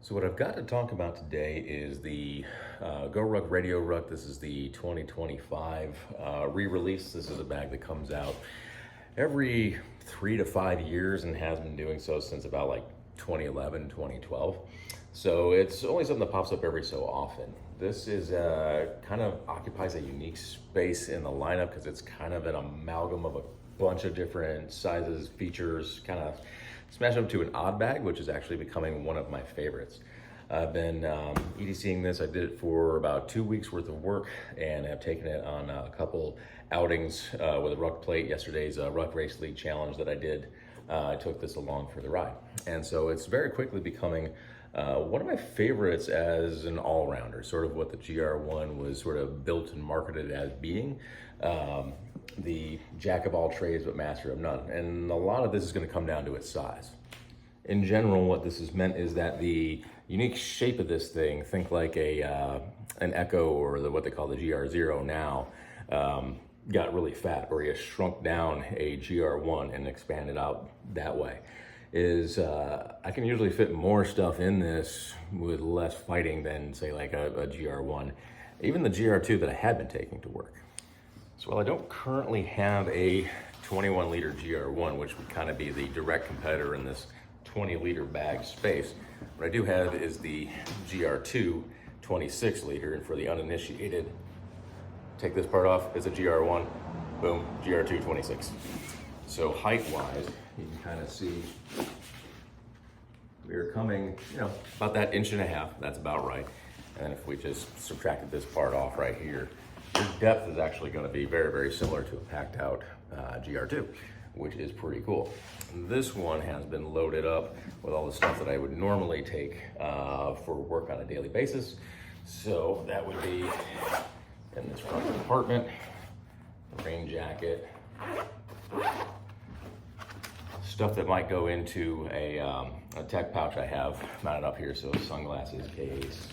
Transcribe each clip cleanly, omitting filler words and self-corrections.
So what I've got to talk about today is the GoRuck Radio Ruck. This is the 2025 re-release. This is a bag that comes out every 3 to 5 years and has been doing so since about like 2011, 2012. So it's only something that pops up every so often. This is kind of occupies a unique space in the lineup because it's kind of an amalgam of a bunch of different sizes, features, kind of smashed up to an odd bag, which is actually becoming one of my favorites. I've been EDCing this. I did it for about 2 weeks worth of work and have taken it on a couple outings with a Ruck plate. Yesterday's Ruck Race League challenge that I did, I took this along for the ride. And so it's very quickly becoming one of my favorites as an all-rounder, sort of what the GR1 was sort of built and marketed as being. The jack of all trades but master of none. And a lot of this is going to come down to its size. In general, what this has meant is that the unique shape of this thing, think like an Echo or what they call the GR0 now, got really fat, or you shrunk down a GR1 and expanded out that way. I can usually fit more stuff in this with less fighting than say like a GR1, even the GR2 that I had been taking to work. So while I don't currently have a 21 liter GR1, which would kind of be the direct competitor in this 20 liter bag space, what I do have is the GR2 26 liter, and for the uninitiated, take this part off, it's a GR1, boom, GR2 26. So height-wise, you can kind of see we're coming, about that 1.5 inches, that's about right. And then if we just subtracted this part off right here, the depth is actually going to be very, very similar to a packed out GR2, which is pretty cool. This one has been loaded up with all the stuff that I would normally take for work on a daily basis. So that would be in this front compartment, the rain jacket, stuff that might go into a tech pouch I have mounted up here. So sunglasses, case,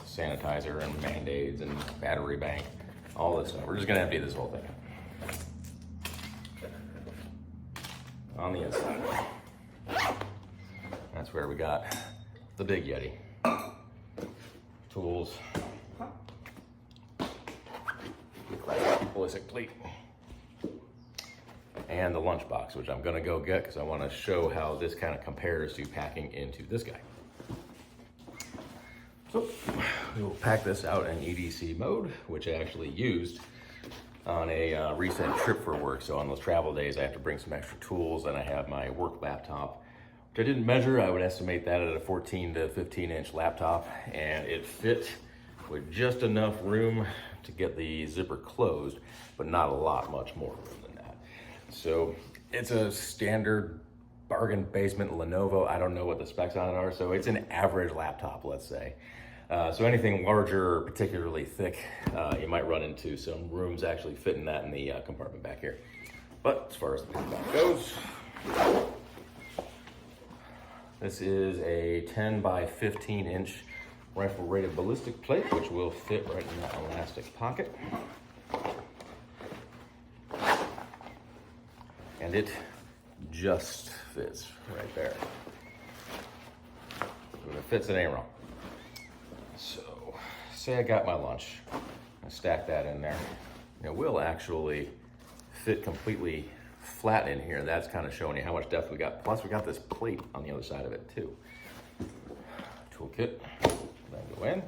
sanitizer and Band-Aids and battery bank, all this stuff. We're just gonna empty this whole thing on the inside. That's where we got the big Yeti. Tools, ballistic plate, and the lunchbox, which I'm gonna go get because I wanna show how this kind of compares to packing into this guy. So we will pack this out in EDC mode, which I actually used on a recent trip for work. So on those travel days, I have to bring some extra tools, and I have my work laptop, which I didn't measure. I would estimate that at a 14 to 15 inch laptop, and it fit with just enough room to get the zipper closed, but not a lot, much more room than that. So it's a standard bargain basement Lenovo. I don't know what the specs on it are, so it's an average laptop, let's say. So anything larger or particularly thick, you might run into some rooms actually fitting that in the compartment back here. But as far as the back goes, this is a 10 by 15 inch rifle rated ballistic plate, which will fit right in that elastic pocket. And it just fits right there. When it fits, it ain't wrong. So, say I got my lunch, I stack that in there. It will actually fit completely flat in here. That's kind of showing you how much depth we got. Plus we got this plate on the other side of it too. Toolkit, then go in.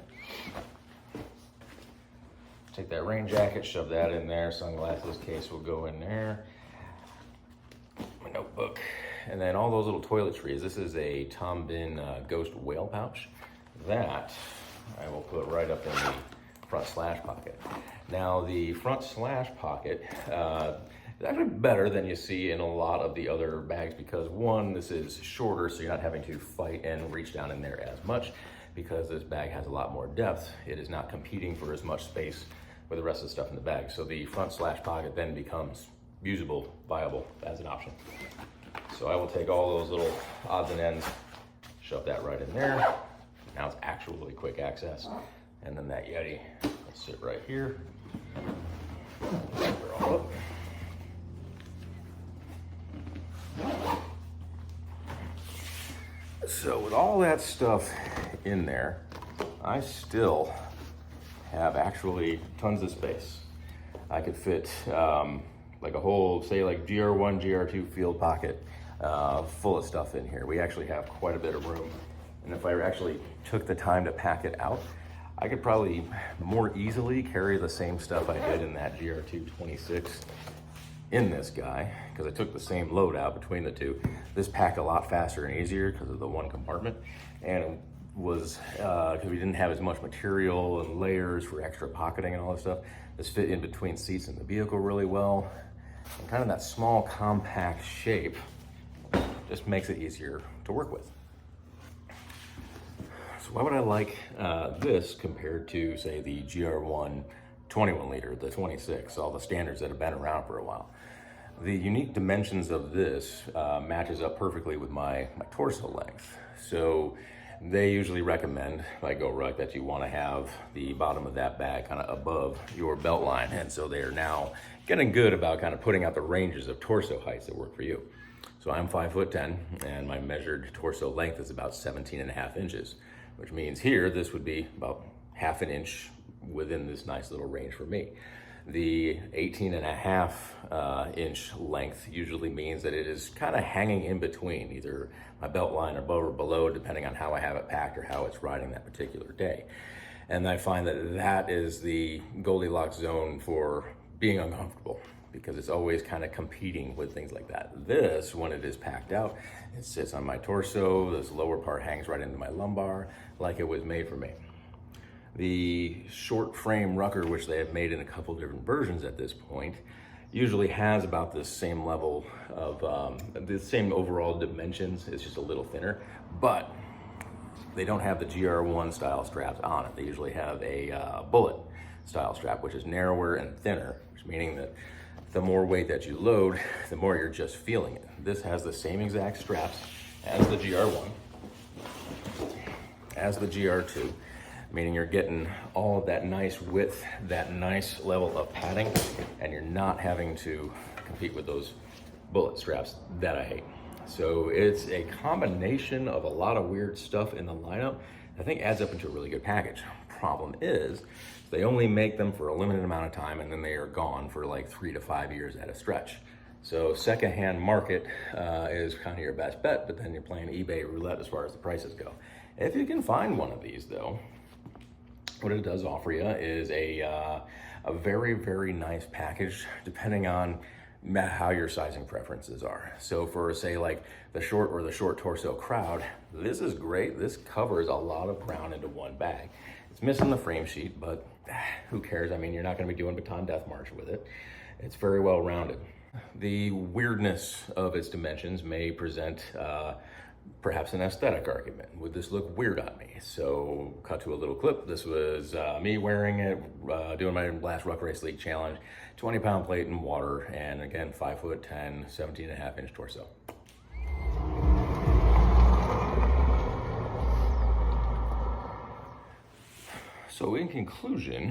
Take that rain jacket, shove that in there. Sunglasses case will go in there. My notebook, and then all those little toiletries. This is a Tom Bin Ghost whale pouch that I will put right up in the front slash pocket. Now the front slash pocket is actually better than you see in a lot of the other bags because one, this is shorter, so you're not having to fight and reach down in there as much. Because this bag has a lot more depth, it is not competing for as much space with the rest of the stuff in the bag. So the front slash pocket then becomes usable, viable as an option. So I will take all those little odds and ends, shove that right in there. Now it's actually quick access. And then that Yeti will sit right here. Zipper all up. So with all that stuff in there, I still have actually tons of space. I could fit like a whole, say like GR1, GR2 field pocket full of stuff in here. We actually have quite a bit of room. And if I actually took the time to pack it out, I could probably more easily carry the same stuff I did in that GR2 26 in this guy, because I took the same load out between the two. This packed a lot faster and easier because of the one compartment, and it was, because we didn't have as much material and layers for extra pocketing and all that stuff. This fit in between seats in the vehicle really well, and kind of that small compact shape just makes it easier to work with. So why would I like this compared to, say, the GR1 21 liter, the 26, all the standards that have been around for a while? The unique dimensions of this matches up perfectly with my torso length. So they usually recommend by GoRuck that you want to have the bottom of that bag kind of above your belt line. And so they are now getting good about kind of putting out the ranges of torso heights that work for you. So I'm 5'10", and my measured torso length is about 17.5 inches, which means here this would be about half an inch within this nice little range for me. The 18.5 inch length usually means that it is kind of hanging in between, either my belt line above or below, depending on how I have it packed or how it's riding that particular day. And I find that that is the Goldilocks zone for being uncomfortable, because it's always kind of competing with things like that. This, when it is packed out, it sits on my torso, this lower part hangs right into my lumbar, like it was made for me. The short frame Rucker, which they have made in a couple different versions at this point, usually has about the same level of, the same overall dimensions. It's just a little thinner, but they don't have the GR1 style straps on it. They usually have a bullet style strap, which is narrower and thinner, which meaning that the more weight that you load, the more you're just feeling it. This has the same exact straps as the GR1, as the GR2, meaning you're getting all of that nice width, that nice level of padding, and you're not having to compete with those bullet straps that I hate. So it's a combination of a lot of weird stuff in the lineup I think adds up into a really good package. Problem is, they only make them for a limited amount of time, and then they are gone for like 3 to 5 years at a stretch. So secondhand market is kind of your best bet, but then you're playing eBay roulette as far as the prices go. If you can find one of these though, what it does offer you is a very, very nice package, depending on how your sizing preferences are. So for, say, like the short torso crowd, this is great. This covers a lot of ground into one bag. It's missing the frame sheet, but who cares? I mean, you're not going to be doing Baton Death March with it. It's very well rounded. The weirdness of its dimensions may present perhaps an aesthetic argument. Would this look weird on me? So cut to a little clip. This was me wearing it, doing my last Ruck Race League challenge, 20-pound plate in water, and again, 5'10", 17.5 inch torso. So in conclusion,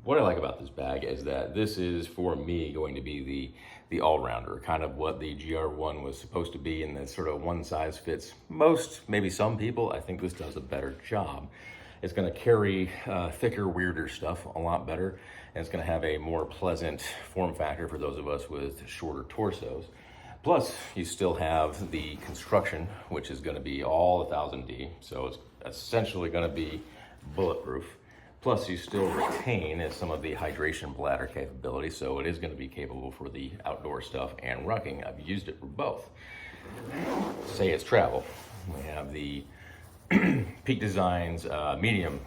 what I like about this bag is that this is, for me, going to be the all-rounder, kind of what the GR1 was supposed to be, in this sort of one size fits most, maybe some people. I think this does a better job. It's going to carry thicker, weirder stuff a lot better, and it's going to have a more pleasant form factor for those of us with shorter torsos. Plus, you still have the construction, which is going to be all 1000D, so it's essentially going to be bulletproof. Plus, you still retain some of the hydration bladder capability, so it is going to be capable for the outdoor stuff and rucking. I've used it for both. Say it's travel. We have the Peak Designs medium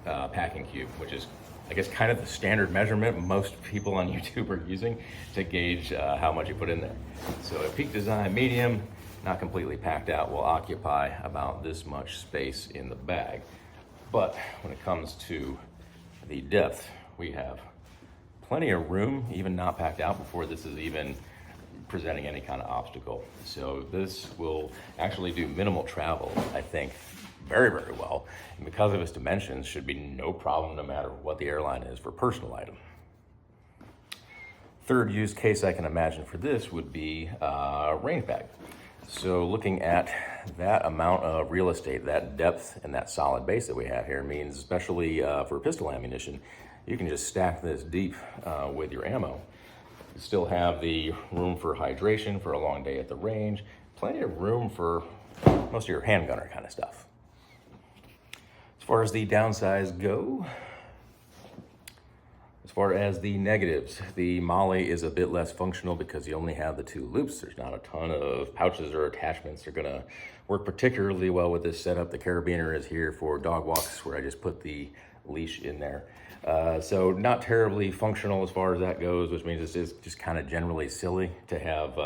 packing cube, which is, I guess, kind of the standard measurement most people on YouTube are using to gauge how much you put in there. So a Peak Design medium, not completely packed out, will occupy about this much space in the bag. But when it comes to the depth, we have plenty of room, even not packed out, before this is even presenting any kind of obstacle. So this will actually do minimal travel, I think, very, very well. And because of its dimensions, should be no problem no matter what the airline is for personal item. Third use case I can imagine for this would be a range bag. So looking at that amount of real estate, that depth and that solid base that we have here means, especially for pistol ammunition, you can just stack this deep with your ammo. You still have the room for hydration for a long day at the range, plenty of room for most of your handgunner kind of stuff. As far as the downsides go, as far as the negatives, the Molly is a bit less functional because you only have the 2 loops. There's not a ton of pouches or attachments that are gonna work particularly well with this setup. The carabiner is here for dog walks where I just put the leash in there. So not terribly functional as far as that goes, which means it's just kind of generally silly to have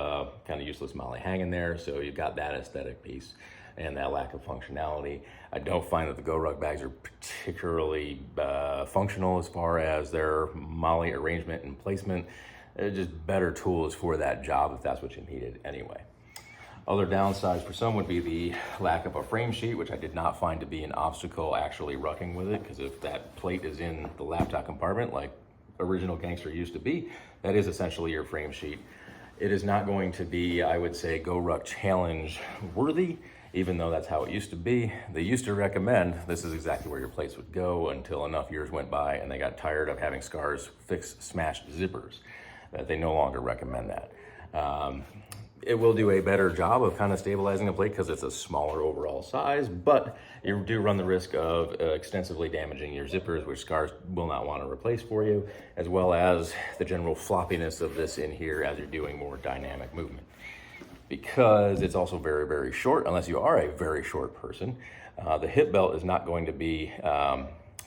kind of useless Molly hanging there. So you've got that aesthetic piece and that lack of functionality. I don't find that the GoRuck bags are particularly functional as far as their Molly arrangement and placement. They're just better tools for that job if that's what you needed anyway. Other downsides for some would be the lack of a frame sheet, which I did not find to be an obstacle actually rucking with it, because if that plate is in the laptop compartment like original Gangster used to be, that is essentially your frame sheet. It is not going to be, I would say, GoRuck challenge worthy, even though that's how it used to be. They used to recommend this is exactly where your plates would go until enough years went by and they got tired of having scars fix smashed zippers, that they no longer recommend that. It will do a better job of kind of stabilizing the plate because it's a smaller overall size, but you do run the risk of extensively damaging your zippers, which scars will not want to replace for you, as well as the general floppiness of this in here as you're doing more dynamic movement. Because it's also very, very short, unless you are a very short person, the hip belt is not going to be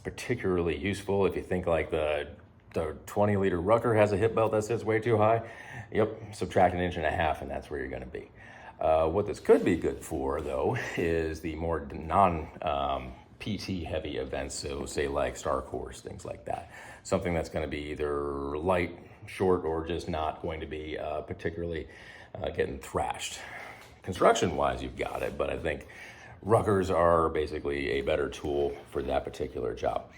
particularly useful. If you think like the 20-liter Rucker has a hip belt that sits way too high, yep, subtract 1.5 inches and that's where you're gonna be. What this could be good for, though, is the more non-PT heavy events, so say like Star Course, things like that. Something that's gonna be either light, short, or just not going to be particularly getting thrashed. Construction-wise, you've got it, but I think Ruckers are basically a better tool for that particular job.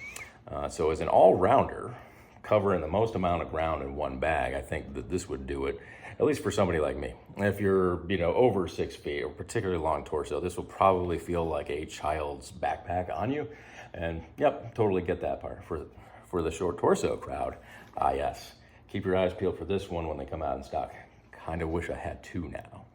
So as an all-rounder, covering the most amount of ground in one bag, I think that this would do it, at least for somebody like me. If you're, over 6 feet or particularly long torso, this will probably feel like a child's backpack on you. And yep, totally get that part. For the short torso crowd, yes. Keep your eyes peeled for this one when they come out in stock. Kind of wish I had 2 now.